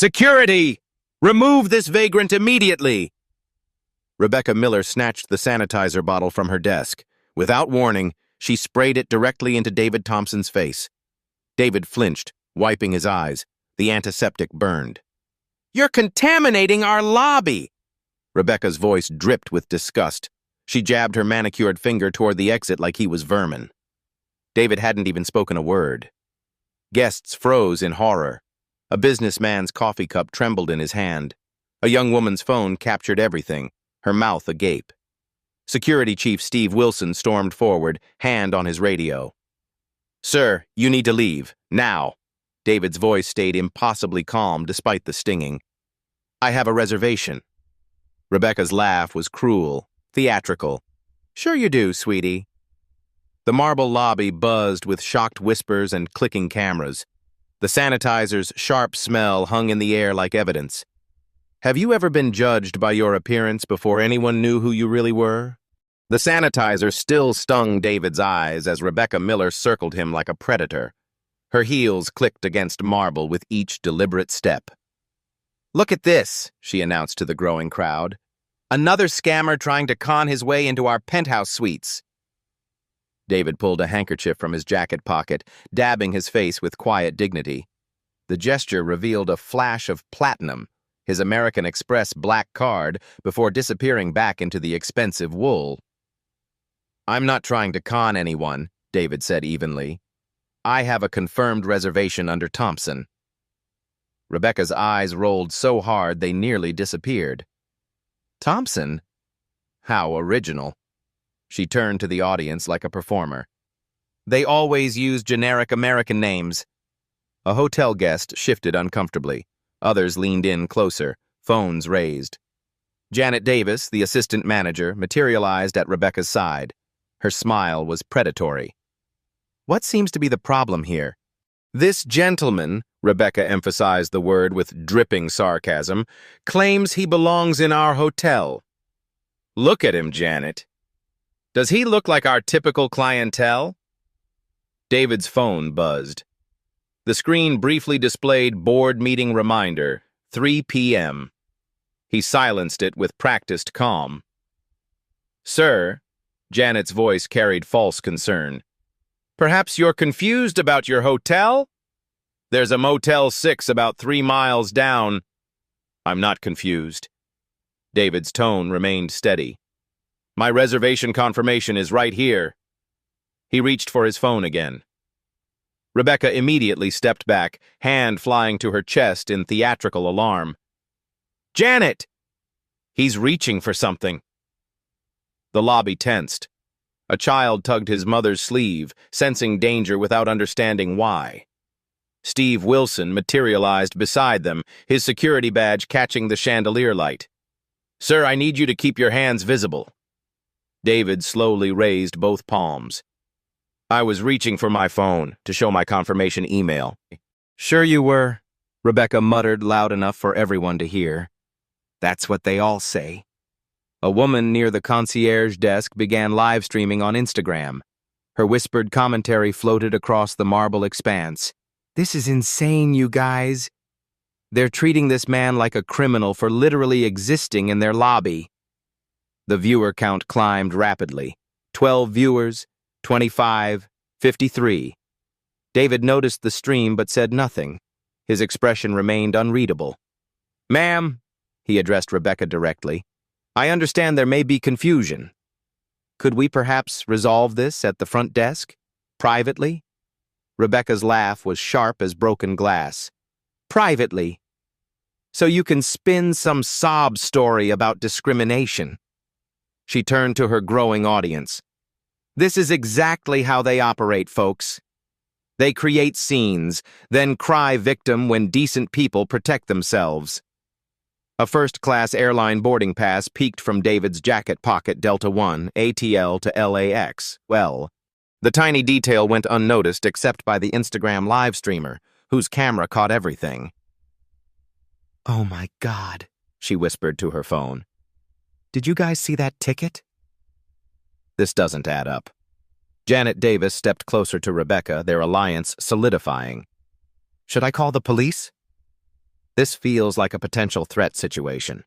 Security! Remove this vagrant immediately! Rebecca Miller snatched the sanitizer bottle from her desk. Without warning, she sprayed it directly into David Thompson's face. David flinched, wiping his eyes. The antiseptic burned. "You're contaminating our lobby!" Rebecca's voice dripped with disgust. She jabbed her manicured finger toward the exit like he was vermin. David hadn't even spoken a word. Guests froze in horror. A businessman's coffee cup trembled in his hand. A young woman's phone captured everything, her mouth agape. Security Chief Steve Wilson stormed forward, hand on his radio. "Sir, you need to leave, now." David's voice stayed impossibly calm despite the stinging. "I have a reservation." Rebecca's laugh was cruel, theatrical. "Sure you do, sweetie." The marble lobby buzzed with shocked whispers and clicking cameras. The sanitizer's sharp smell hung in the air like evidence. Have you ever been judged by your appearance before anyone knew who you really were? The sanitizer still stung David's eyes as Rebecca Miller circled him like a predator. Her heels clicked against marble with each deliberate step. "Look at this," she announced to the growing crowd. "Another scammer trying to con his way into our penthouse suites." David pulled a handkerchief from his jacket pocket, dabbing his face with quiet dignity. The gesture revealed a flash of platinum, his American Express black card, before disappearing back into the expensive wool. "I'm not trying to con anyone," David said evenly. "I have a confirmed reservation under Thompson." Rebecca's eyes rolled so hard they nearly disappeared. "Thompson? How original." She turned to the audience like a performer. "They always use generic American names." A hotel guest shifted uncomfortably. Others leaned in closer, phones raised. Janet Davis, the assistant manager, materialized at Rebecca's side. Her smile was predatory. "What seems to be the problem here?" "This gentleman," Rebecca emphasized the word with dripping sarcasm, "claims he belongs in our hotel." "Look at him, Janet. Does he look like our typical clientele?" David's phone buzzed. The screen briefly displayed board meeting reminder, 3 p.m. He silenced it with practiced calm. "Sir," Janet's voice carried false concern, "perhaps you're confused about your hotel? There's a Motel 6 about 3 miles down." "I'm not confused." David's tone remained steady. "My reservation confirmation is right here." He reached for his phone again. Rebecca immediately stepped back, hand flying to her chest in theatrical alarm. "Janet!" "He's reaching for something." The lobby tensed. A child tugged his mother's sleeve, sensing danger without understanding why. Steve Wilson materialized beside them, his security badge catching the chandelier light. "Sir, I need you to keep your hands visible." David slowly raised both palms. "I was reaching for my phone to show my confirmation email." "Sure you were," Rebecca muttered loud enough for everyone to hear. "That's what they all say." A woman near the concierge desk began live streaming on Instagram. Her whispered commentary floated across the marble expanse. "This is insane, you guys. They're treating this man like a criminal for literally existing in their lobby." The viewer count climbed rapidly. 12 viewers, 25, 53. David noticed the stream but said nothing. His expression remained unreadable. "Ma'am," he addressed Rebecca directly, "I understand there may be confusion. Could we perhaps resolve this at the front desk? Privately?" Rebecca's laugh was sharp as broken glass. "Privately. So you can spin some sob story about discrimination." She turned to her growing audience. "This is exactly how they operate, folks. They create scenes, then cry victim when decent people protect themselves." A first-class airline boarding pass peeked from David's jacket pocket Delta One, ATL to LAX. Well, the tiny detail went unnoticed except by the Instagram live streamer, whose camera caught everything. "Oh my God," she whispered to her phone. "Did you guys see that ticket?" This doesn't add up. Janet Davis stepped closer to Rebecca, their alliance solidifying. "Should I call the police?" This feels like a potential threat situation.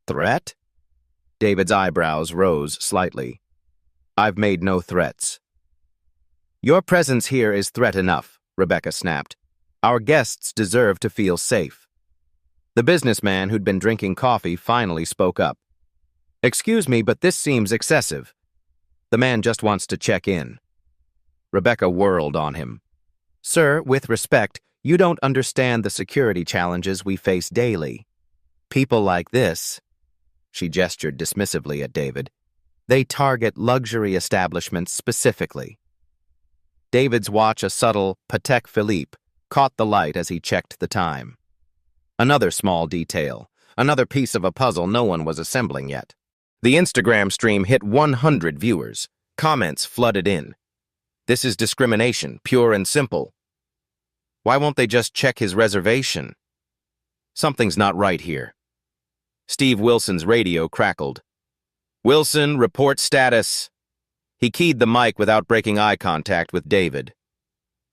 Threat? David's eyebrows rose slightly. I've made no threats. Your presence here is threat enough, Rebecca snapped. Our guests deserve to feel safe. The businessman who'd been drinking coffee finally spoke up. Excuse me, but this seems excessive. The man just wants to check in. Rebecca whirled on him. Sir, with respect, you don't understand the security challenges we face daily. People like this, she gestured dismissively at David, they target luxury establishments specifically. David's watch, a subtle Patek Philippe, caught the light as he checked the time. Another small detail, another piece of a puzzle no one was assembling yet. The Instagram stream hit 100 viewers. Comments flooded in. This is discrimination, pure and simple. Why won't they just check his reservation? Something's not right here. Steve Wilson's radio crackled. Wilson, report status. He keyed the mic without breaking eye contact with David.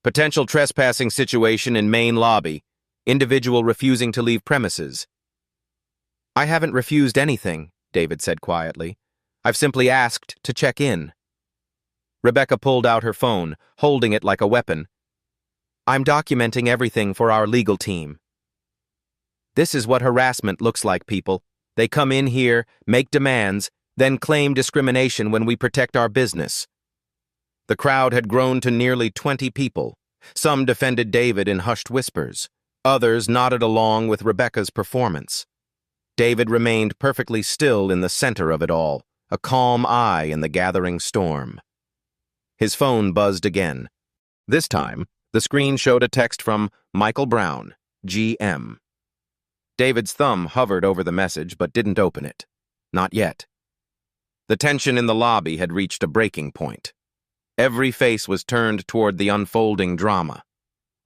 Potential trespassing situation in main lobby. Individual refusing to leave premises. I haven't refused anything, David said quietly. I've simply asked to check in. Rebecca pulled out her phone, holding it like a weapon. I'm documenting everything for our legal team. This is what harassment looks like, people. They come in here, make demands, then claim discrimination when we protect our business. The crowd had grown to nearly 20 people. Some defended David in hushed whispers. Others nodded along with Rebecca's performance. David remained perfectly still in the center of it all, a calm eye in the gathering storm. His phone buzzed again. This time, the screen showed a text from Michael Brown, GM. David's thumb hovered over the message but didn't open it. Not yet. The tension in the lobby had reached a breaking point. Every face was turned toward the unfolding drama.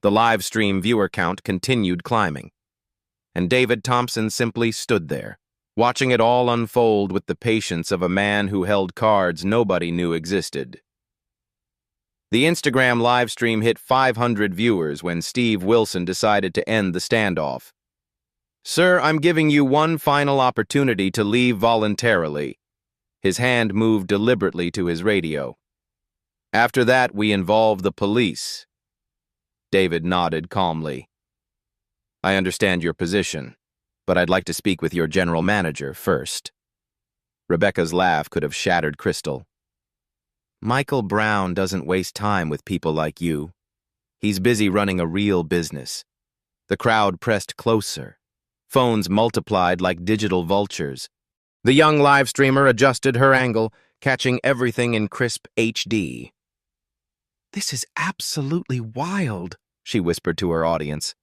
The live stream viewer count continued climbing. And David Thompson simply stood there, watching it all unfold with the patience of a man who held cards nobody knew existed. The Instagram live stream hit 500 viewers when Steve Wilson decided to end the standoff. Sir, I'm giving you one final opportunity to leave voluntarily. His hand moved deliberately to his radio. After that, we involve the police. David nodded calmly. I understand your position, but I'd like to speak with your general manager first. Rebecca's laugh could have shattered crystal. Michael Brown doesn't waste time with people like you. He's busy running a real business. The crowd pressed closer. Phones multiplied like digital vultures. The young live streamer adjusted her angle, catching everything in crisp HD. This is absolutely wild, she whispered to her audience.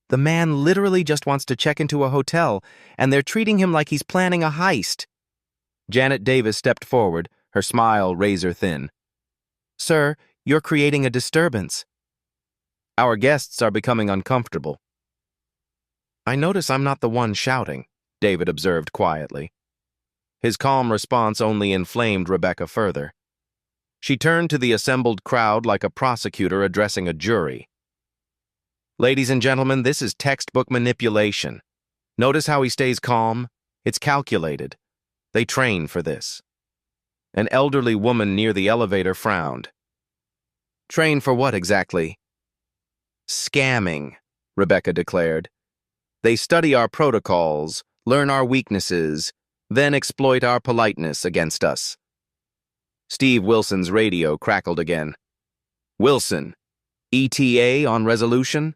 The man literally just wants to check into a hotel, and they're treating him like he's planning a heist. Janet Davis stepped forward, her smile razor-thin. Sir, you're creating a disturbance. Our guests are becoming uncomfortable. I notice I'm not the one shouting, David observed quietly. His calm response only inflamed Rebecca further. She turned to the assembled crowd like a prosecutor addressing a jury. Ladies and gentlemen, this is textbook manipulation. Notice how he stays calm? It's calculated. They train for this. An elderly woman near the elevator frowned. Train for what exactly? Scamming, Rebecca declared. They study our protocols, learn our weaknesses, then exploit our politeness against us. Steve Wilson's radio crackled again. Wilson, ETA on resolution?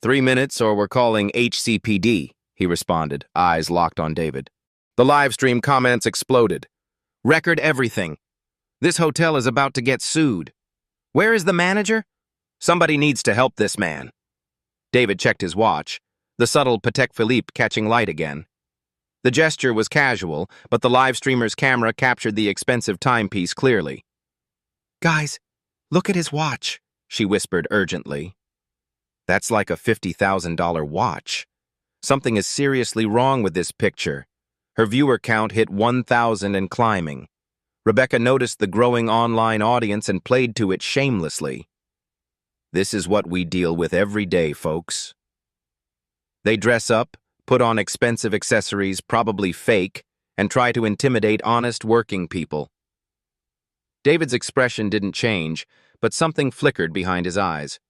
3 minutes or we're calling HCPD, he responded, eyes locked on David. The live stream comments exploded. Record everything. This hotel is about to get sued. Where is the manager? Somebody needs to help this man. David checked his watch, the subtle Patek Philippe catching light again. The gesture was casual, but the live streamer's camera captured the expensive timepiece clearly. Guys, look at his watch, she whispered urgently. That's like a $50,000 watch. Something is seriously wrong with this picture. Her viewer count hit 1,000 and climbing. Rebecca noticed the growing online audience and played to it shamelessly. This is what we deal with every day, folks. They dress up, put on expensive accessories, probably fake, and try to intimidate honest working people. David's expression didn't change, but something flickered behind his eyes.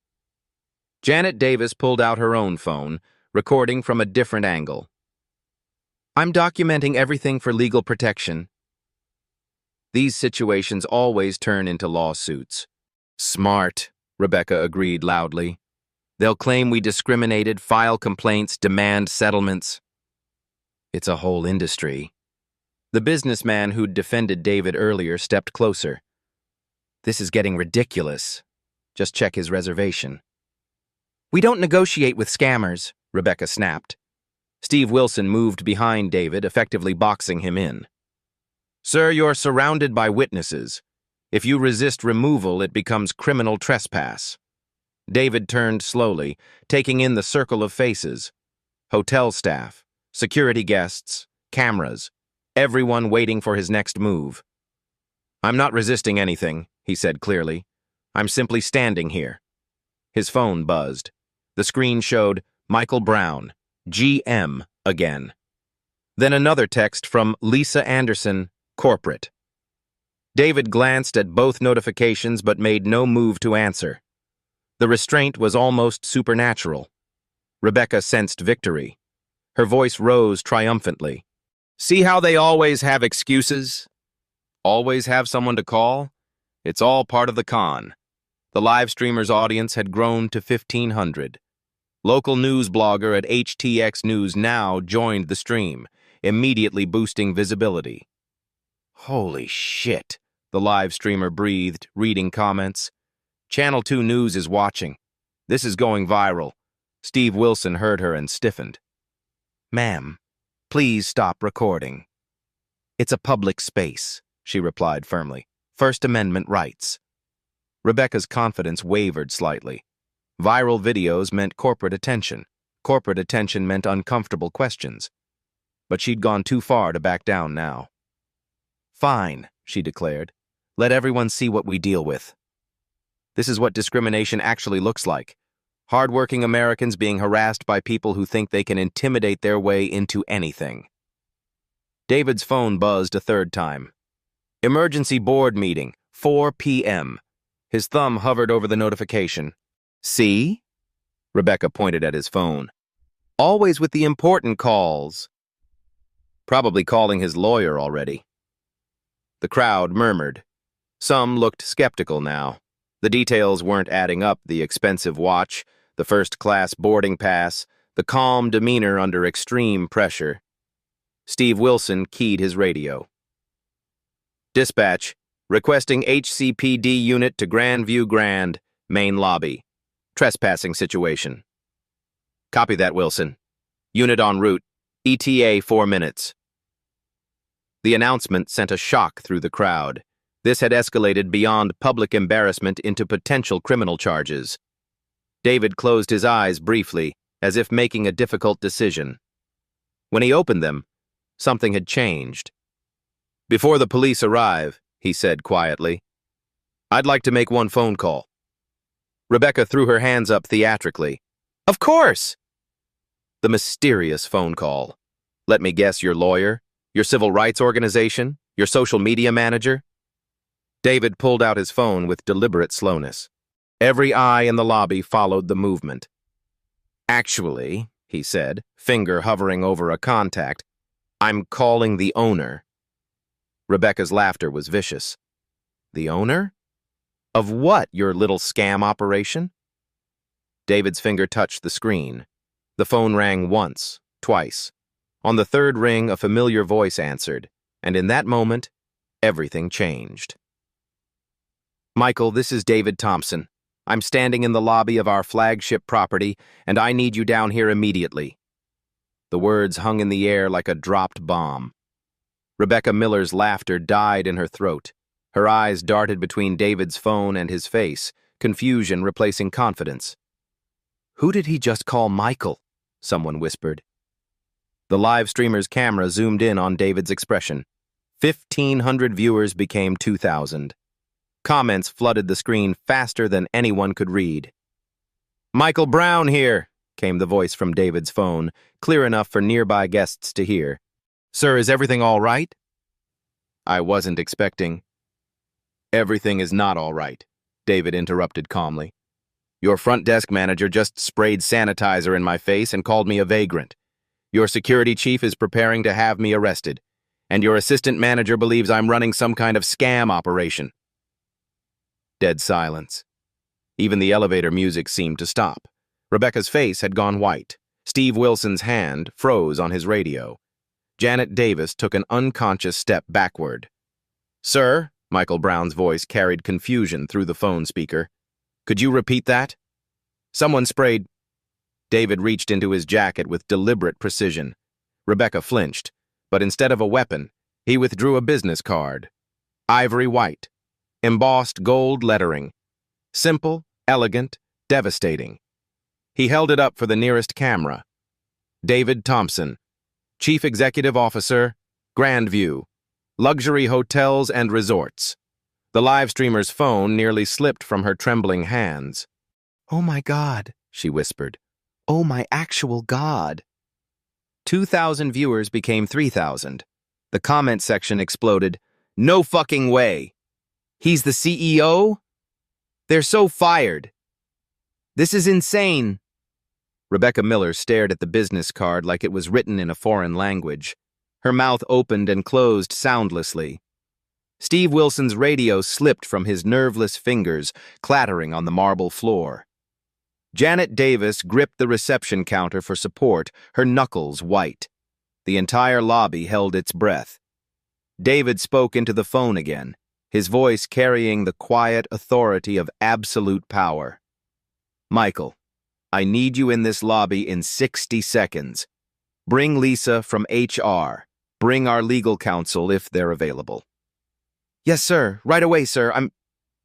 Janet Davis pulled out her own phone, recording from a different angle. "I'm documenting everything for legal protection." These situations always turn into lawsuits. "Smart," Rebecca agreed loudly. "They'll claim we discriminated, file complaints, demand settlements." It's a whole industry. The businessman who'd defended David earlier stepped closer. "This is getting ridiculous. Just check his reservation." "We don't negotiate with scammers," Rebecca snapped. Steve Wilson moved behind David, effectively boxing him in. "Sir, you're surrounded by witnesses. If you resist removal, it becomes criminal trespass." David turned slowly, taking in the circle of faces. Hotel staff, security guests, cameras, everyone waiting for his next move. "I'm not resisting anything," he said clearly. "I'm simply standing here." His phone buzzed. The screen showed Michael Brown, GM, again. Then another text from Lisa Anderson, corporate. David glanced at both notifications but made no move to answer. The restraint was almost supernatural. Rebecca sensed victory. Her voice rose triumphantly. "See how they always have excuses? Always have someone to call? It's all part of the con." The live streamer's audience had grown to 1,500. Local news blogger at HTX News Now joined the stream, immediately boosting visibility. "Holy shit," the live streamer breathed, reading comments. "Channel 2 News is watching. This is going viral." Steve Wilson heard her and stiffened. "Ma'am, please stop recording." "It's a public space," she replied firmly. "First Amendment rights." Rebecca's confidence wavered slightly. Viral videos meant corporate attention. Corporate attention meant uncomfortable questions. But she'd gone too far to back down now. "Fine," she declared. "Let everyone see what we deal with. This is what discrimination actually looks like. Hardworking Americans being harassed by people who think they can intimidate their way into anything." David's phone buzzed a third time. "Emergency board meeting, 4 p.m. His thumb hovered over the notification. "See?" Rebecca pointed at his phone. "Always with the important calls." Probably calling his lawyer already. The crowd murmured. Some looked skeptical now. The details weren't adding up: the expensive watch, the first-class boarding pass, the calm demeanor under extreme pressure. Steve Wilson keyed his radio. "Dispatch, requesting HCPD unit to Grandview Grand, main lobby. Trespassing situation." "Copy that, Wilson. Unit en route. ETA 4 minutes." The announcement sent a shock through the crowd. This had escalated beyond public embarrassment into potential criminal charges. David closed his eyes briefly, as if making a difficult decision. When he opened them, something had changed. "Before the police arrive," he said quietly, "I'd like to make one phone call." Rebecca threw her hands up theatrically. "Of course!" The mysterious phone call. "Let me guess, your lawyer? Your civil rights organization? Your social media manager?" David pulled out his phone with deliberate slowness. Every eye in the lobby followed the movement. "Actually," he said, finger hovering over a contact, "I'm calling the owner." Rebecca's laughter was vicious. "The owner? Of what, your little scam operation?" David's finger touched the screen. The phone rang once, twice. On the third ring, a familiar voice answered, and in that moment, everything changed. "Michael, this is David Thompson. I'm standing in the lobby of our flagship property, and I need you down here immediately." The words hung in the air like a dropped bomb. Rebecca Miller's laughter died in her throat. Her eyes darted between David's phone and his face, confusion replacing confidence. "Who did he just call Michael?" someone whispered. The live streamer's camera zoomed in on David's expression. 1,500 viewers became 2,000. Comments flooded the screen faster than anyone could read. "Michael Brown here. came the voice from David's phone, clear enough for nearby guests to hear. "Sir, is everything all right?" "I wasn't expecting." "Everything is not all right," David interrupted calmly. "Your front desk manager just sprayed sanitizer in my face and called me a vagrant. Your security chief is preparing to have me arrested, and your assistant manager believes I'm running some kind of scam operation." Dead silence. Even the elevator music seemed to stop. Rebecca's face had gone white. Steve Wilson's hand froze on his radio. Janet Davis took an unconscious step backward. "Sir," Michael Brown's voice carried confusion through the phone speaker. "Could you repeat that?" "Someone sprayed—" David reached into his jacket with deliberate precision. Rebecca flinched, but instead of a weapon, he withdrew a business card. Ivory white. Embossed gold lettering. Simple, elegant, devastating. He held it up for the nearest camera. David Thompson, Chief Executive Officer, Grandview, Luxury Hotels and Resorts. The live streamer's phone nearly slipped from her trembling hands. "Oh my God," she whispered. "Oh my actual God." 2,000 viewers became 3,000. The comment section exploded. "No fucking way. He's the CEO? They're so fired. This is insane." Rebecca Miller stared at the business card like it was written in a foreign language. Her mouth opened and closed soundlessly. Steve Wilson's radio slipped from his nerveless fingers, clattering on the marble floor. Janet Davis gripped the reception counter for support, her knuckles white. The entire lobby held its breath. David spoke into the phone again, his voice carrying the quiet authority of absolute power. "Michael, I need you in this lobby in 60 seconds. Bring Lisa from HR. Bring our legal counsel if they're available." "Yes, sir. Right away, sir.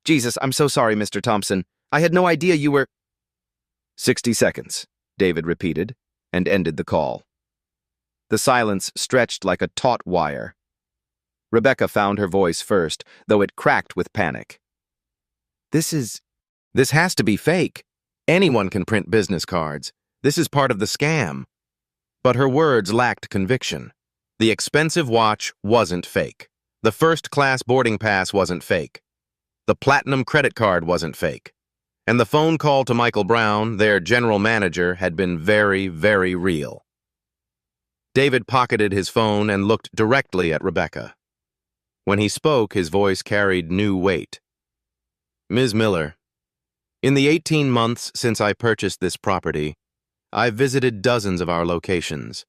Jesus, I'm so sorry, Mr. Thompson. I had no idea you were—" 60 seconds, David repeated, and ended the call. The silence stretched like a taut wire. Rebecca found her voice first, though it cracked with panic. This has to be fake. Anyone can print business cards. This is part of the scam." But her words lacked conviction. The expensive watch wasn't fake. The first-class boarding pass wasn't fake. The platinum credit card wasn't fake. And the phone call to Michael Brown, their general manager, had been very, very real. David pocketed his phone and looked directly at Rebecca. When he spoke, his voice carried new weight. "Ms. Miller, in the 18 months since I purchased this property, I've visited dozens of our locations.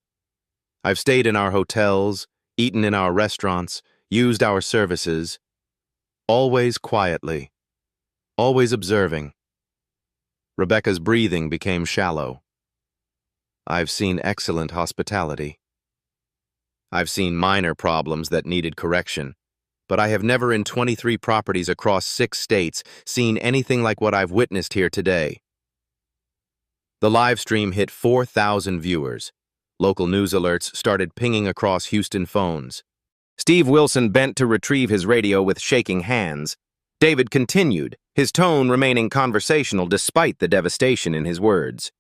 I've stayed in our hotels, eaten in our restaurants, used our services, always quietly, always observing." Rebecca's breathing became shallow. "I've seen excellent hospitality. I've seen minor problems that needed correction, but I have never in 23 properties across 6 states seen anything like what I've witnessed here today." The live stream hit 4,000 viewers. Local news alerts started pinging across Houston phones. Steve Wilson bent to retrieve his radio with shaking hands. David continued, his tone remaining conversational despite the devastation in his words.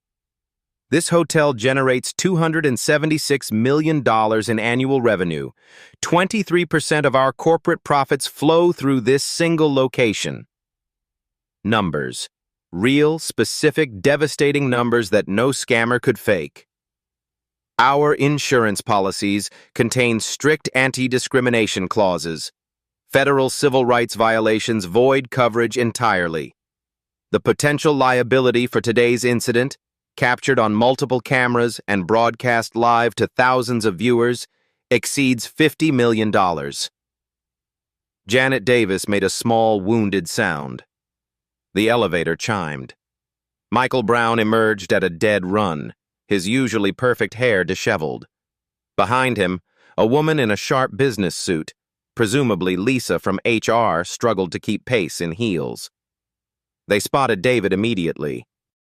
"This hotel generates $276 million in annual revenue. 23% of our corporate profits flow through this single location." Numbers. Real, specific, devastating numbers that no scammer could fake. "Our insurance policies contain strict anti-discrimination clauses. Federal civil rights violations void coverage entirely. The potential liability for today's incident, captured on multiple cameras and broadcast live to thousands of viewers, exceeds $50 million. Janet Davis made a small, wounded sound. The elevator chimed. Michael Brown emerged at a dead run, his usually perfect hair disheveled. Behind him, a woman in a sharp business suit, presumably Lisa from HR, struggled to keep pace in heels. They spotted David immediately.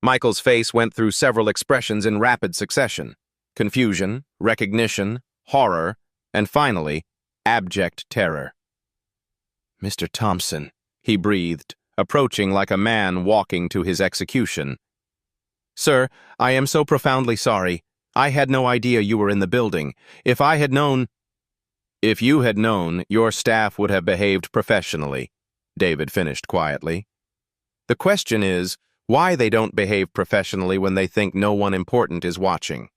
Michael's face went through several expressions in rapid succession: confusion, recognition, horror, and finally, abject terror. "Mr. Thompson," he breathed, approaching like a man walking to his execution. Sir, I am so profoundly sorry. I had no idea you were in the building. If I had known... If you had known, your staff would have behaved professionally, David finished quietly. The question is, why they don't behave professionally when they think no one important is watching.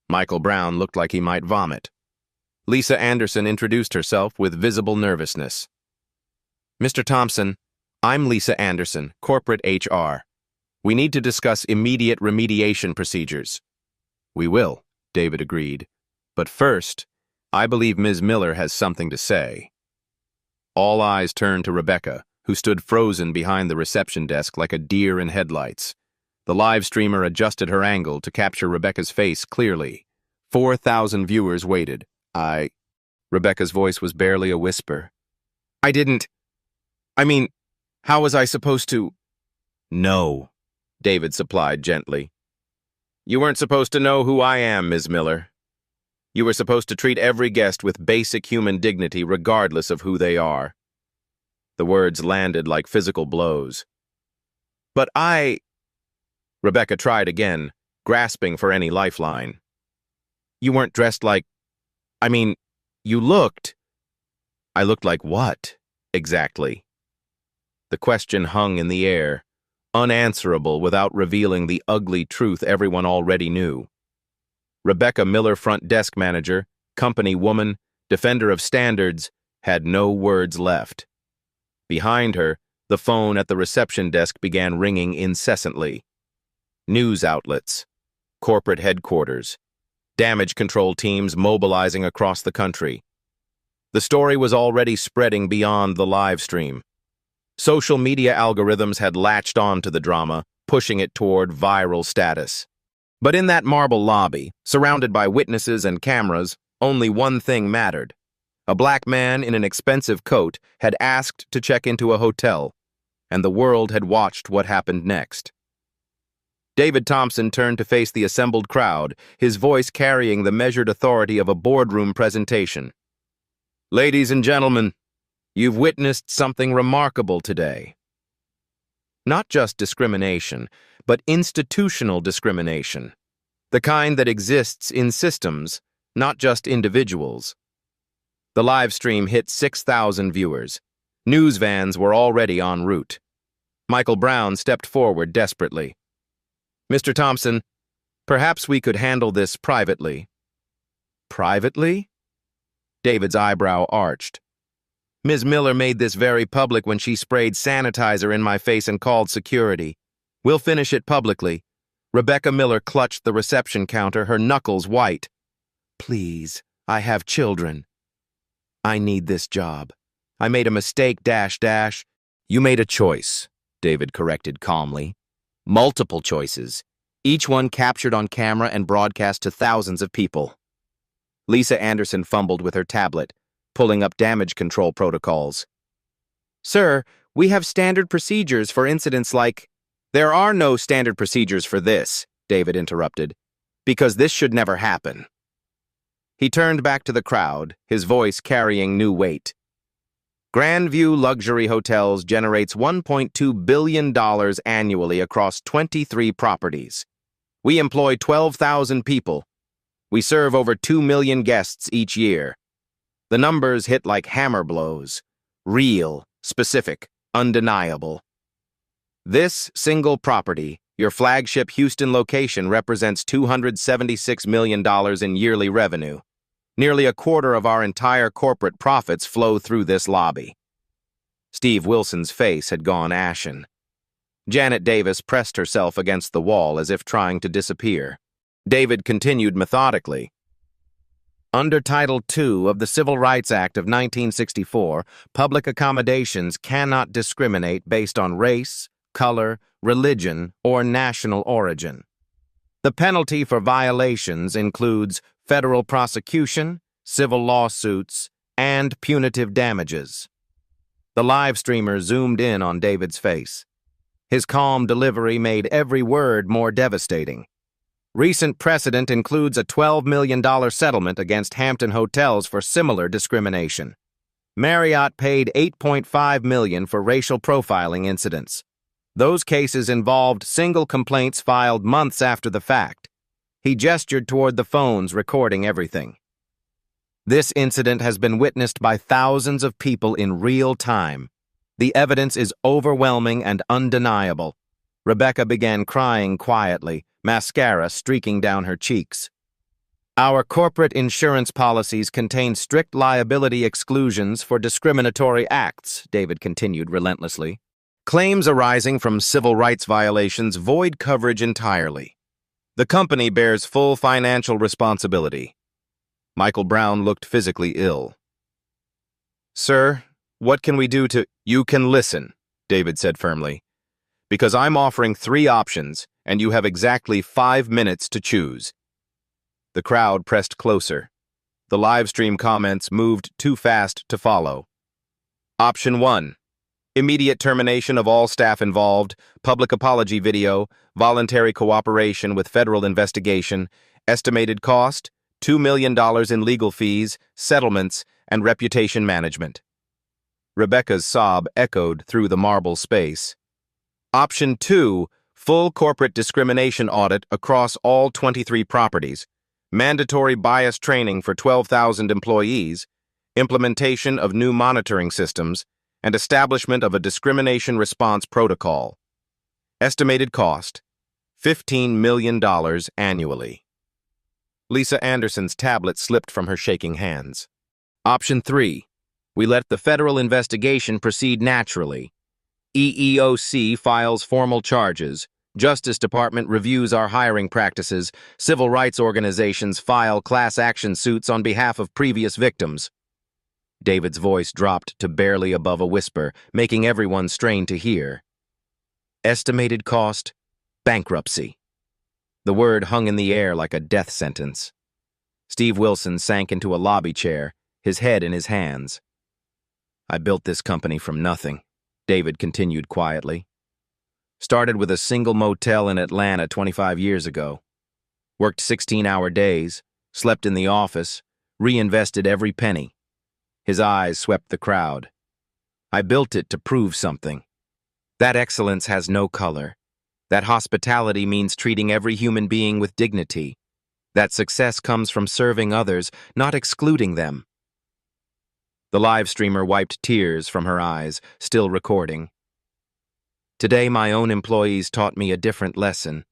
Michael Brown looked like he might vomit. Lisa Anderson introduced herself with visible nervousness. Mr. Thompson, I'm Lisa Anderson, corporate HR. We need to discuss immediate remediation procedures. We will, David agreed. But first, I believe Ms. Miller has something to say. All eyes turned to Rebecca, who stood frozen behind the reception desk like a deer in headlights. The live streamer adjusted her angle to capture Rebecca's face clearly. 4,000 viewers waited. Rebecca's voice was barely a whisper. How was I supposed to? No, David supplied gently. You weren't supposed to know who I am, Ms. Miller. You were supposed to treat every guest with basic human dignity regardless of who they are. The words landed like physical blows. But Rebecca tried again, grasping for any lifeline. You weren't dressed like... you looked... I looked like what, exactly? The question hung in the air, unanswerable without revealing the ugly truth everyone already knew. Rebecca Miller, front desk manager, company woman, defender of standards, had no words left. Behind her, the phone at the reception desk began ringing incessantly. News outlets, corporate headquarters, damage control teams mobilizing across the country. The story was already spreading beyond the live stream. Social media algorithms had latched on to the drama, pushing it toward viral status. But in that marble lobby, surrounded by witnesses and cameras, only one thing mattered. A black man in an expensive coat had asked to check into a hotel, and the world had watched what happened next. David Thompson turned to face the assembled crowd, his voice carrying the measured authority of a boardroom presentation. Ladies and gentlemen, you've witnessed something remarkable today. Not just discrimination, but institutional discrimination. The kind that exists in systems, not just individuals. The live stream hit 6,000 viewers. News vans were already en route. Michael Brown stepped forward desperately. Mr. Thompson, perhaps we could handle this privately. Privately? David's eyebrow arched. Ms. Miller made this very public when she sprayed sanitizer in my face and called security. We'll finish it publicly. Rebecca Miller clutched the reception counter, her knuckles white. Please, I have children. I need this job. I made a mistake, .. You made a choice, David corrected calmly. Multiple choices, each one captured on camera and broadcast to thousands of people. Lisa Anderson fumbled with her tablet, pulling up damage control protocols. Sir, we have standard procedures for incidents like... There are no standard procedures for this, David interrupted, because this should never happen. He turned back to the crowd, his voice carrying new weight. Grandview Luxury Hotels generates $1.2 billion annually across 23 properties. We employ 12,000 people. We serve over 2 million guests each year. The numbers hit like hammer blows. Real, specific, undeniable. This single property, your flagship Houston location, represents $276 million in yearly revenue. Nearly a quarter of our entire corporate profits flow through this lobby. Steve Wilson's face had gone ashen. Janet Davis pressed herself against the wall as if trying to disappear. David continued methodically. Under Title II of the Civil Rights Act of 1964, public accommodations cannot discriminate based on race, color, religion, or national origin. The penalty for violations includes federal prosecution, civil lawsuits, and punitive damages. The live streamer zoomed in on David's face. His calm delivery made every word more devastating. Recent precedent includes a $12 million settlement against Hampton Hotels for similar discrimination. Marriott paid $8.5 million for racial profiling incidents. Those cases involved single complaints filed months after the fact. He gestured toward the phones recording everything. This incident has been witnessed by thousands of people in real time. The evidence is overwhelming and undeniable. Rebecca began crying quietly, mascara streaking down her cheeks. Our corporate insurance policies contain strict liability exclusions for discriminatory acts, David continued relentlessly. Claims arising from civil rights violations void coverage entirely. The company bears full financial responsibility. Michael Brown looked physically ill. Sir, what can we do to— You can listen, David said firmly, because I'm offering 3 options, and you have exactly 5 minutes to choose. The crowd pressed closer. The live stream comments moved too fast to follow. Option 1. Immediate termination of all staff involved, public apology video, voluntary cooperation with federal investigation, estimated cost, $2 million in legal fees, settlements, and reputation management. Rebecca's sob echoed through the marble space. Option 2, full corporate discrimination audit across all 23 properties, mandatory bias training for 12,000 employees, implementation of new monitoring systems, and establishment of a discrimination response protocol. Estimated cost, $15 million annually. Lisa Anderson's tablet slipped from her shaking hands. Option 3. We let the federal investigation proceed naturally. EEOC files formal charges. Justice Department reviews our hiring practices. Civil rights organizations file class action suits on behalf of previous victims. David's voice dropped to barely above a whisper, making everyone strain to hear. Estimated cost, bankruptcy. The word hung in the air like a death sentence. Steve Wilson sank into a lobby chair, his head in his hands. I built this company from nothing, David continued quietly. Started with a single motel in Atlanta 25 years ago. Worked 16-hour days, slept in the office, reinvested every penny. His eyes swept the crowd. I built it to prove something. That excellence has no color. That hospitality means treating every human being with dignity. That success comes from serving others, not excluding them. The live streamer wiped tears from her eyes, still recording. Today, my own employees taught me a different lesson.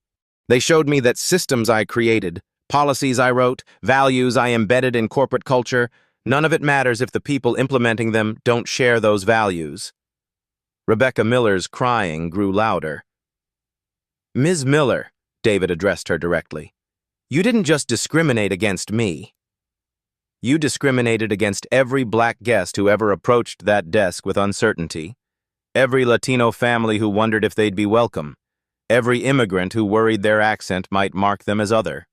They showed me that systems I created, policies I wrote, values I embedded in corporate culture, none of it matters if the people implementing them don't share those values. Rebecca Miller's crying grew louder. Ms. Miller, David addressed her directly, you didn't just discriminate against me. You discriminated against every black guest who ever approached that desk with uncertainty, every Latino family who wondered if they'd be welcome, every immigrant who worried their accent might mark them as other.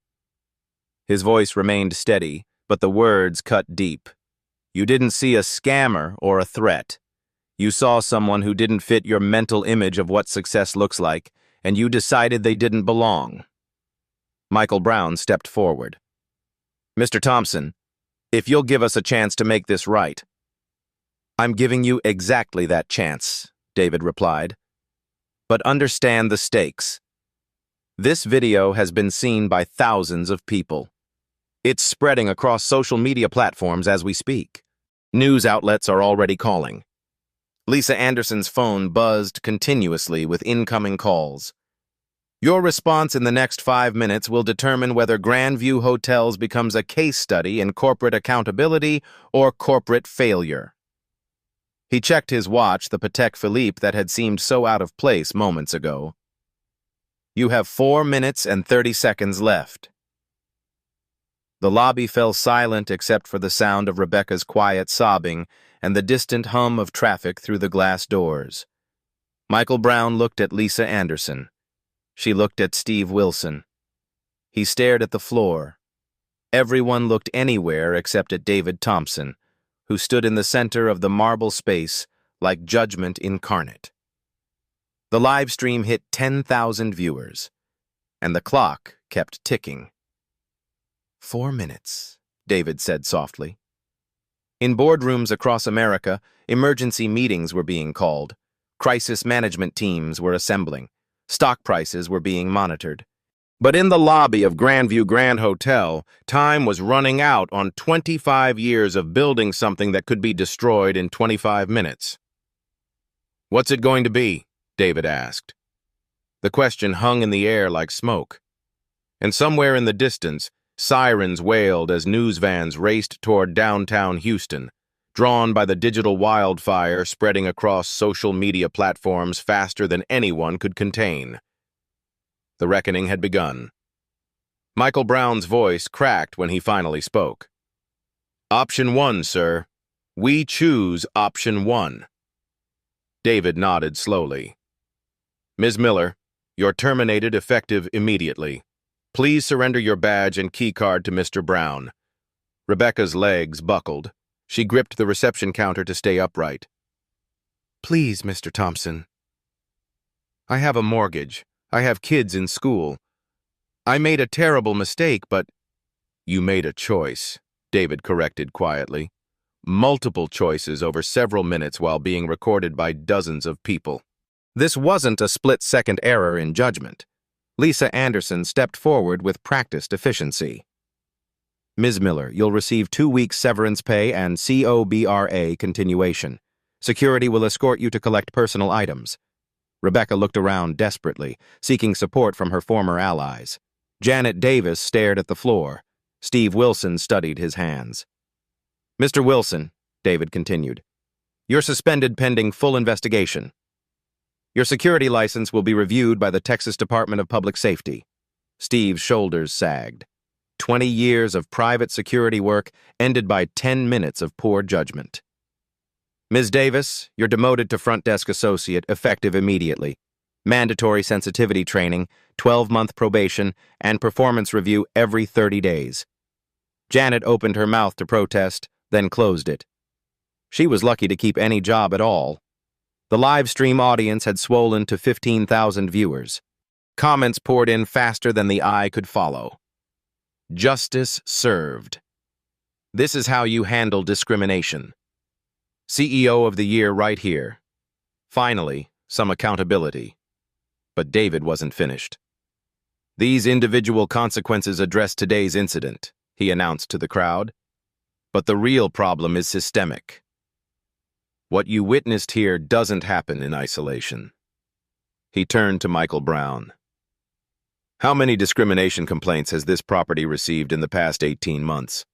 His voice remained steady, but the words cut deep. You didn't see a scammer or a threat. You saw someone who didn't fit your mental image of what success looks like, and you decided they didn't belong. Michael Brown stepped forward. Mr. Thompson, if you'll give us a chance to make this right. I'm giving you exactly that chance, David replied. But understand the stakes. This video has been seen by thousands of people. It's spreading across social media platforms as we speak. News outlets are already calling. Lisa Anderson's phone buzzed continuously with incoming calls. Your response in the next 5 minutes will determine whether Grandview Hotels becomes a case study in corporate accountability or corporate failure. He checked his watch, the Patek Philippe that had seemed so out of place moments ago. You have 4 minutes and 30 seconds left. The lobby fell silent except for the sound of Rebecca's quiet sobbing and the distant hum of traffic through the glass doors. Michael Brown looked at Lisa Anderson. She looked at Steve Wilson. He stared at the floor. Everyone looked anywhere except at David Thompson, who stood in the center of the marble space like judgment incarnate. The live stream hit 10,000 viewers, and the clock kept ticking. 4 minutes, David said softly. In boardrooms across America, emergency meetings were being called. Crisis management teams were assembling. Stock prices were being monitored. But in the lobby of Grandview Grand Hotel, time was running out on 25 years of building something that could be destroyed in 25 minutes. "What's it going to be?" David asked. The question hung in the air like smoke. And somewhere in the distance, sirens wailed as news vans raced toward downtown Houston, drawn by the digital wildfire spreading across social media platforms faster than anyone could contain. The reckoning had begun. Michael Brown's voice cracked when he finally spoke. "Option 1, sir. We choose option 1. David nodded slowly. "Ms. Miller, you're terminated effective immediately. Please surrender your badge and keycard to Mr. Brown." Rebecca's legs buckled. She gripped the reception counter to stay upright. "Please, Mr. Thompson. I have a mortgage. I have kids in school. I made a terrible mistake, but—" "You made a choice," David corrected quietly. "Multiple choices over several minutes while being recorded by dozens of people." This wasn't a split-second error in judgment. Lisa Anderson stepped forward with practiced efficiency. "Ms. Miller, you'll receive 2 weeks severance pay and COBRA continuation. Security will escort you to collect personal items." Rebecca looked around desperately, seeking support from her former allies. Janet Davis stared at the floor. Steve Wilson studied his hands. "Mr. Wilson," David continued, "you're suspended pending full investigation. Your security license will be reviewed by the Texas Department of Public Safety." Steve's shoulders sagged. 20 years of private security work ended by 10 minutes of poor judgment. "Ms. Davis, you're demoted to front desk associate, effective immediately. Mandatory sensitivity training, 12-month probation, and performance review every 30 days. Janet opened her mouth to protest, then closed it. She was lucky to keep any job at all. The live stream audience had swollen to 15,000 viewers. Comments poured in faster than the eye could follow. Justice served. This is how you handle discrimination. CEO of the year right here. Finally, some accountability. But David wasn't finished. "These individual consequences address today's incident," he announced to the crowd. "But the real problem is systemic. What you witnessed here doesn't happen in isolation." He turned to Michael Brown. "How many discrimination complaints has this property received in the past 18 months?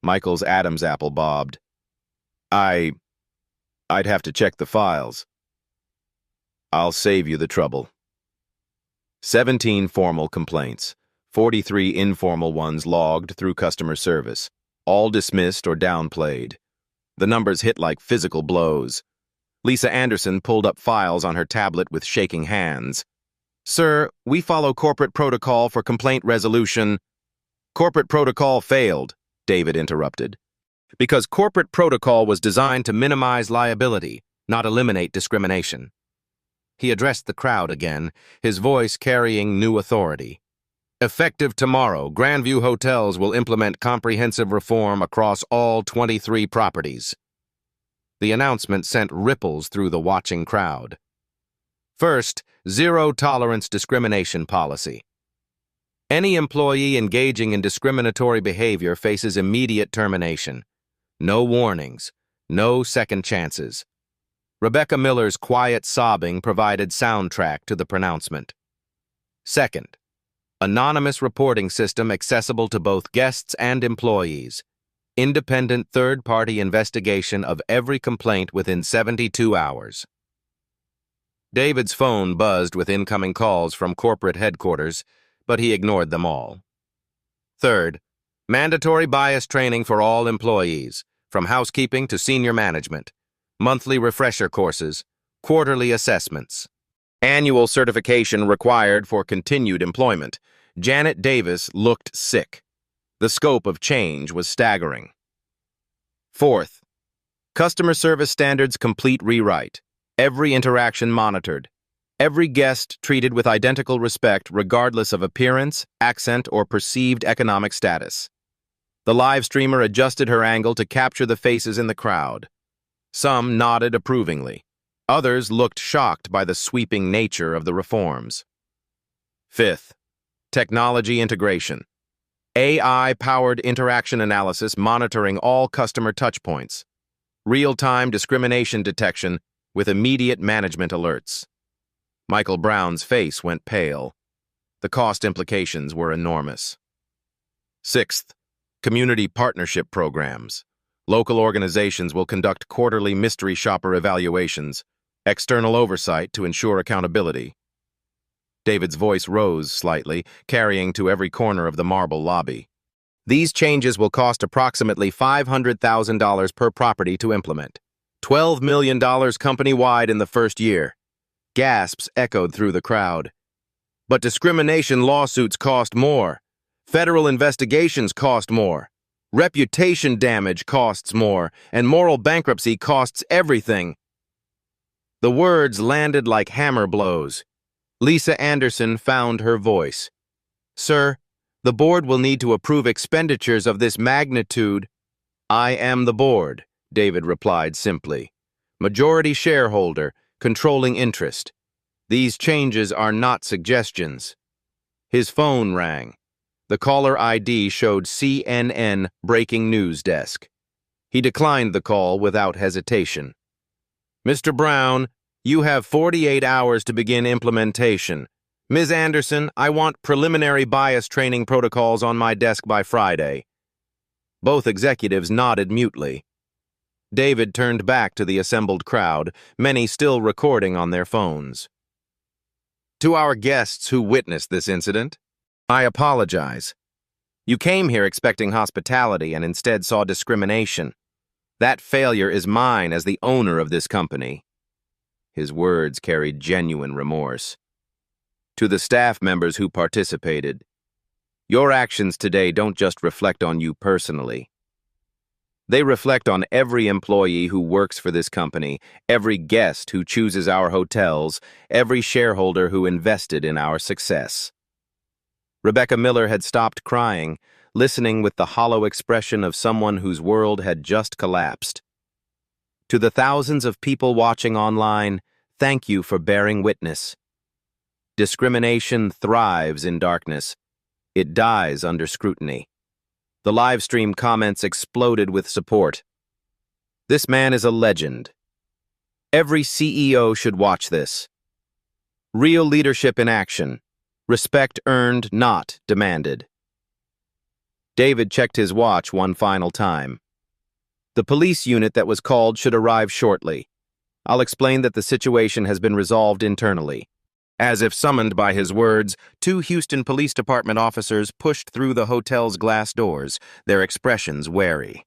Michael's Adam's apple bobbed. I'd have to check the files." "I'll save you the trouble. 17 formal complaints, 43 informal ones logged through customer service, all dismissed or downplayed. The numbers hit like physical blows." Lisa Anderson pulled up files on her tablet with shaking hands. "Sir, we follow corporate protocol for complaint resolution." "Corporate protocol failed," David interrupted. "Because corporate protocol was designed to minimize liability, not eliminate discrimination." He addressed the crowd again, his voice carrying new authority. "Effective tomorrow, Grandview Hotels will implement comprehensive reform across all 23 properties." The announcement sent ripples through the watching crowd. First, zero-tolerance discrimination policy. Any employee engaging in discriminatory behavior faces immediate termination. No warnings, no second chances. Rebecca Miller's quiet sobbing provided soundtrack to the pronouncement. Second, anonymous reporting system accessible to both guests and employees. Independent third-party investigation of every complaint within 72 hours. David's phone buzzed with incoming calls from corporate headquarters, but he ignored them all. Third, mandatory bias training for all employees, from housekeeping to senior management. Monthly refresher courses, quarterly assessments. Annual certification required for continued employment. Janet Davis looked sick. The scope of change was staggering. Fourth, customer service standards complete rewrite. Every interaction monitored. Every guest treated with identical respect regardless of appearance, accent, or perceived economic status. The live streamer adjusted her angle to capture the faces in the crowd. Some nodded approvingly. Others looked shocked by the sweeping nature of the reforms. Fifth, technology integration. AI-powered interaction analysis monitoring all customer touchpoints. Real-time discrimination detection with immediate management alerts. Michael Brown's face went pale. The cost implications were enormous. Sixth, community partnership programs. Local organizations will conduct quarterly mystery shopper evaluations, external oversight to ensure accountability. David's voice rose slightly, carrying to every corner of the marble lobby. These changes will cost approximately $500,000 per property to implement. $12 million company-wide in the first year. Gasps echoed through the crowd. But discrimination lawsuits cost more. Federal investigations cost more. Reputation damage costs more, and moral bankruptcy costs everything. The words landed like hammer blows. Lisa Anderson found her voice. Sir, the board will need to approve expenditures of this magnitude. I am the board, David replied simply. Majority shareholder, controlling interest. These changes are not suggestions. His phone rang. The caller ID showed CNN breaking news desk. He declined the call without hesitation. Mr. Brown, you have 48 hours to begin implementation. Ms. Anderson, I want preliminary bias training protocols on my desk by Friday. Both executives nodded mutely. David turned back to the assembled crowd, many still recording on their phones. To our guests who witnessed this incident, I apologize. You came here expecting hospitality and instead saw discrimination. That failure is mine as the owner of this company. His words carried genuine remorse. To the staff members who participated, your actions today don't just reflect on you personally. They reflect on every employee who works for this company, every guest who chooses our hotels, every shareholder who invested in our success. Rebecca Miller had stopped crying, listening with the hollow expression of someone whose world had just collapsed. To the thousands of people watching online, thank you for bearing witness. Discrimination thrives in darkness. It dies under scrutiny. The live stream comments exploded with support. This man is a legend. Every CEO should watch this. Real leadership in action. Respect earned, not demanded. David checked his watch one final time. The police unit that was called should arrive shortly. I'll explain that the situation has been resolved internally. As if summoned by his words, 2 Houston Police Department officers pushed through the hotel's glass doors, their expressions wary.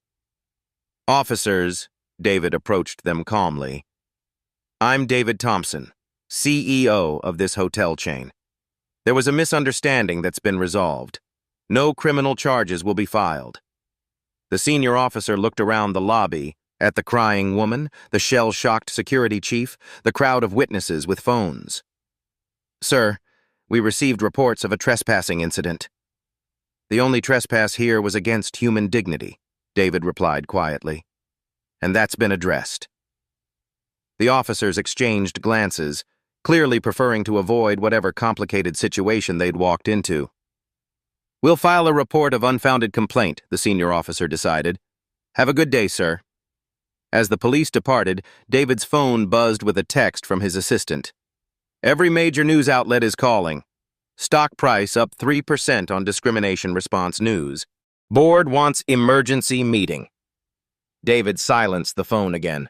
Officers, David approached them calmly. I'm David Thompson, CEO of this hotel chain. There was a misunderstanding that's been resolved. No criminal charges will be filed. The senior officer looked around the lobby, at the crying woman, the shell-shocked security chief, the crowd of witnesses with phones. Sir, we received reports of a trespassing incident. The only trespass here was against human dignity, David replied quietly. And that's been addressed. The officers exchanged glances, clearly preferring to avoid whatever complicated situation they'd walked into. We'll file a report of unfounded complaint, the senior officer decided. Have a good day, sir. As the police departed, David's phone buzzed with a text from his assistant. Every major news outlet is calling. Stock price up 3% on discrimination response news. Board wants emergency meeting. David silenced the phone again.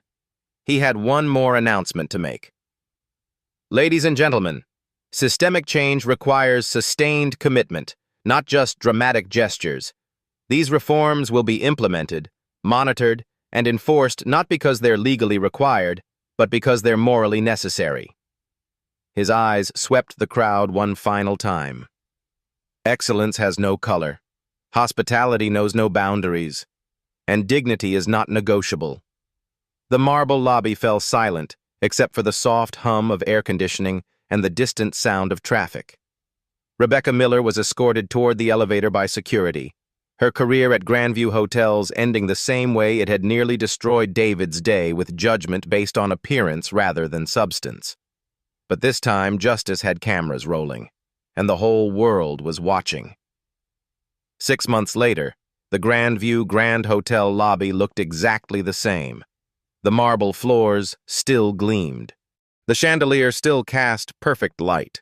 He had one more announcement to make. Ladies and gentlemen, systemic change requires sustained commitment, not just dramatic gestures. These reforms will be implemented, monitored, and enforced not because they're legally required, but because they're morally necessary. His eyes swept the crowd one final time. Excellence has no color. Hospitality knows no boundaries. And dignity is not negotiable. The marble lobby fell silent, except for the soft hum of air conditioning and the distant sound of traffic. Rebecca Miller was escorted toward the elevator by security. her career at Grandview Hotels ending the same way it had nearly destroyed David's day, with judgment based on appearance rather than substance. But this time, justice had cameras rolling, and the whole world was watching. 6 months later, the Grandview Grand Hotel lobby looked exactly the same. The marble floors still gleamed. The chandelier still cast perfect light.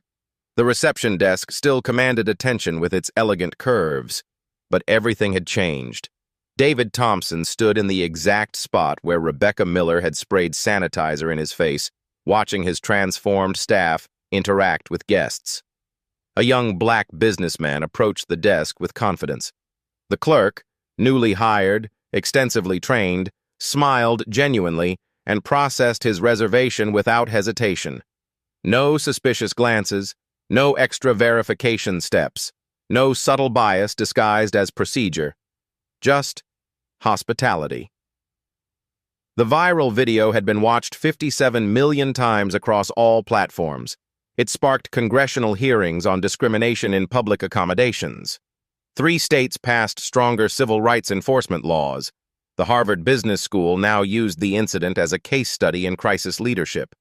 The reception desk still commanded attention with its elegant curves. But everything had changed. David Thompson stood in the exact spot where Rebecca Miller had sprayed sanitizer in his face, watching his transformed staff interact with guests. A young black businessman approached the desk with confidence. The clerk, newly hired, extensively trained, smiled genuinely and processed his reservation without hesitation. No suspicious glances, no extra verification steps. No subtle bias disguised as procedure. Just hospitality. The viral video had been watched 57 million times across all platforms. It sparked congressional hearings on discrimination in public accommodations. 3 states passed stronger civil rights enforcement laws. The Harvard Business School now used the incident as a case study in crisis leadership.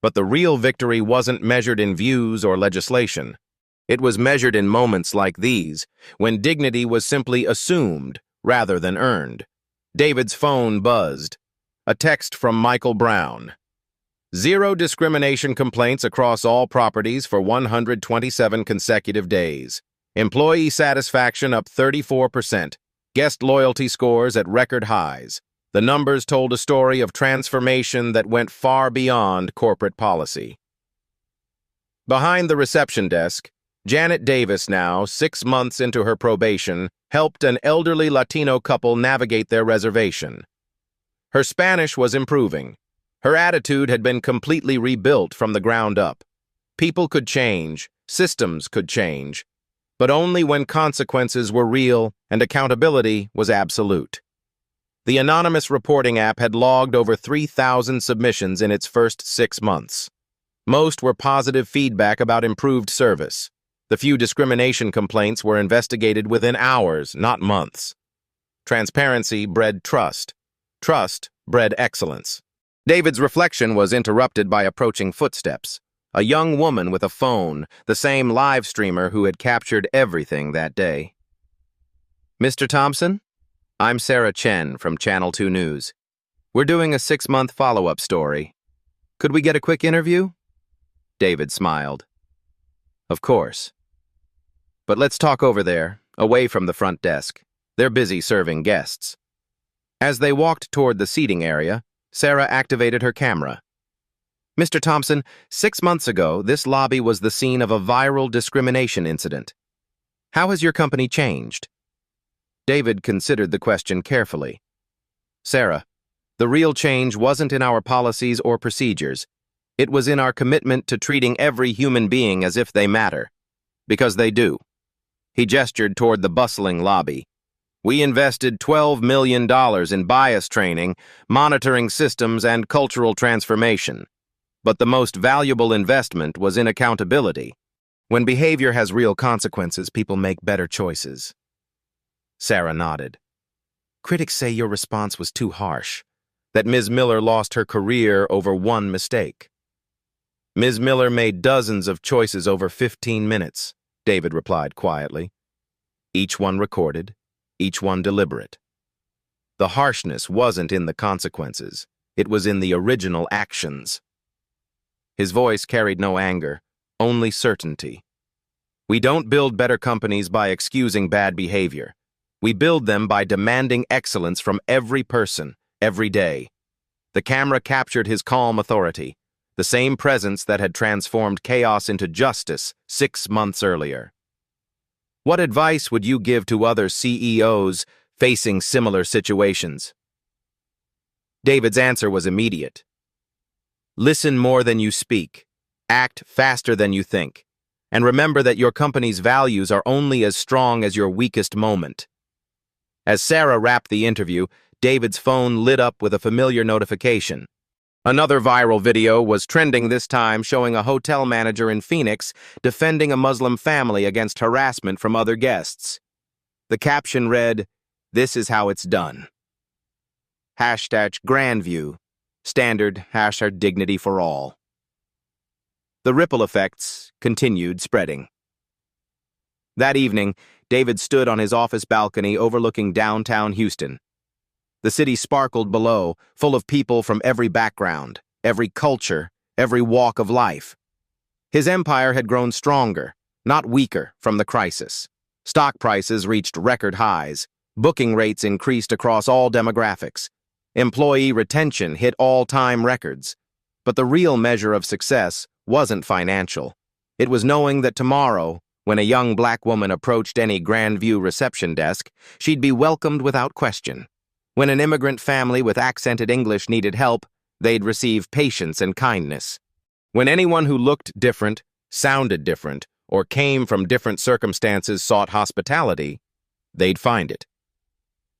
But the real victory wasn't measured in views or legislation. It was measured in moments like these, when dignity was simply assumed rather than earned. David's phone buzzed. A text from Michael Brown. 0 discrimination complaints across all properties for 127 consecutive days. Employee satisfaction up 34%. Guest loyalty scores at record highs. The numbers told a story of transformation that went far beyond corporate policy. Behind the reception desk, Janet Davis, now 6 months into her probation, helped an elderly Latino couple navigate their reservation. Her Spanish was improving. Her attitude had been completely rebuilt from the ground up. People could change, systems could change, but only when consequences were real and accountability was absolute. The anonymous reporting app had logged over 3,000 submissions in its first 6 months. Most were positive feedback about improved service. The few discrimination complaints were investigated within hours, not months. Transparency bred trust. Trust bred excellence. David's reflection was interrupted by approaching footsteps. A young woman with a phone, the same live streamer who had captured everything that day. Mr. Thompson? I'm Sarah Chen from Channel 2 News. We're doing a 6-month follow-up story. Could we get a quick interview? David smiled. Of course. But let's talk over there, away from the front desk. They're busy serving guests. As they walked toward the seating area, Sarah activated her camera. Mr. Thompson, 6 months ago, this lobby was the scene of a viral discrimination incident. How has your company changed? David considered the question carefully. Sarah, the real change wasn't in our policies or procedures. It was in our commitment to treating every human being as if they matter. Because they do. He gestured toward the bustling lobby. We invested $12 million in bias training, monitoring systems, and cultural transformation. But the most valuable investment was in accountability. When behavior has real consequences, people make better choices. Sarah nodded. Critics say your response was too harsh, that Ms. Miller lost her career over one mistake. Ms. Miller made dozens of choices over 15 minutes, David replied quietly. Each one recorded, each one deliberate. The harshness wasn't in the consequences, it was in the original actions. His voice carried no anger, only certainty. We don't build better companies by excusing bad behavior. We build them by demanding excellence from every person, every day. The camera captured his calm authority, the same presence that had transformed chaos into justice 6 months earlier. What advice would you give to other CEOs facing similar situations? David's answer was immediate. Listen more than you speak. Act faster than you think. And remember that your company's values are only as strong as your weakest moment. As Sarah wrapped the interview, David's phone lit up with a familiar notification. Another viral video was trending this time, showing a hotel manager in Phoenix defending a Muslim family against harassment from other guests. The caption read, "This is how it's done." Hashtag Grandview, standard hashtag dignity for all. The ripple effects continued spreading. That evening, David stood on his office balcony overlooking downtown Houston. The city sparkled below, full of people from every background, every culture, every walk of life. His empire had grown stronger, not weaker, from the crisis. Stock prices reached record highs. Booking rates increased across all demographics. Employee retention hit all-time records. But the real measure of success wasn't financial. It was knowing that tomorrow, when a young black woman approached any Grandview reception desk, she'd be welcomed without question. When an immigrant family with accented English needed help, they'd receive patience and kindness. When anyone who looked different, sounded different, or came from different circumstances sought hospitality, they'd find it.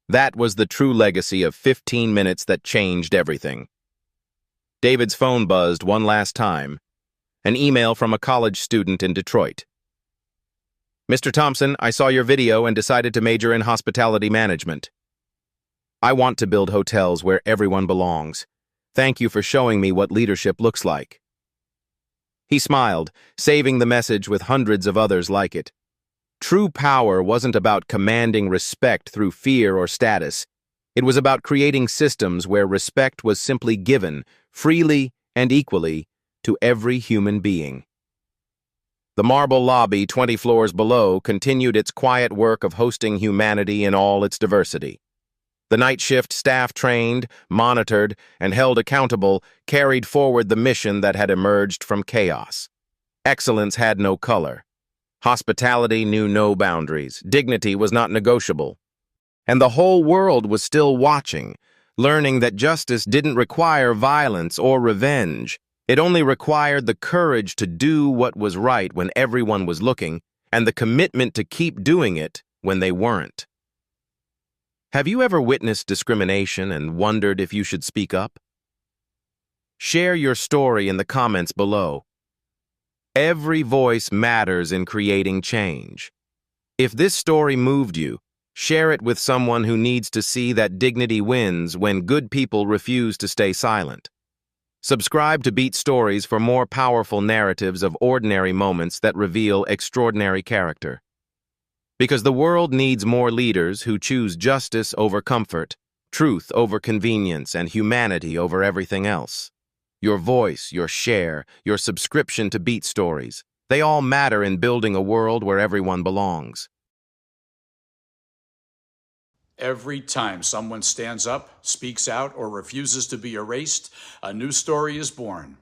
That was the true legacy of 15 minutes that changed everything. David's phone buzzed one last time. An email from a college student in Detroit. "Mr. Thompson, I saw your video and decided to major in hospitality management. I want to build hotels where everyone belongs. Thank you for showing me what leadership looks like." He smiled, saving the message with hundreds of others like it. True power wasn't about commanding respect through fear or status. It was about creating systems where respect was simply given, freely and equally, to every human being. The marble lobby 20 floors below continued its quiet work of hosting humanity in all its diversity. The night shift staff trained, monitored, and held accountable carried forward the mission that had emerged from chaos. Excellence had no color. Hospitality knew no boundaries. Dignity was not negotiable. And the whole world was still watching, learning that justice didn't require violence or revenge. It only required the courage to do what was right when everyone was looking, and the commitment to keep doing it when they weren't. Have you ever witnessed discrimination and wondered if you should speak up? Share your story in the comments below. Every voice matters in creating change. If this story moved you, share it with someone who needs to see that dignity wins when good people refuse to stay silent. Subscribe to Beat Stories for more powerful narratives of ordinary moments that reveal extraordinary character. Because the world needs more leaders who choose justice over comfort, truth over convenience, and humanity over everything else. Your voice, your share, your subscription to Beat Stories, they all matter in building a world where everyone belongs. Every time someone stands up, speaks out, or refuses to be erased, a new story is born.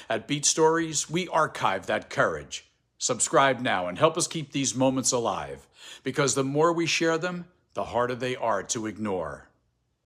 At Beat Stories, we archive that courage. Subscribe now and help us keep these moments alive, because the more we share them, the harder they are to ignore.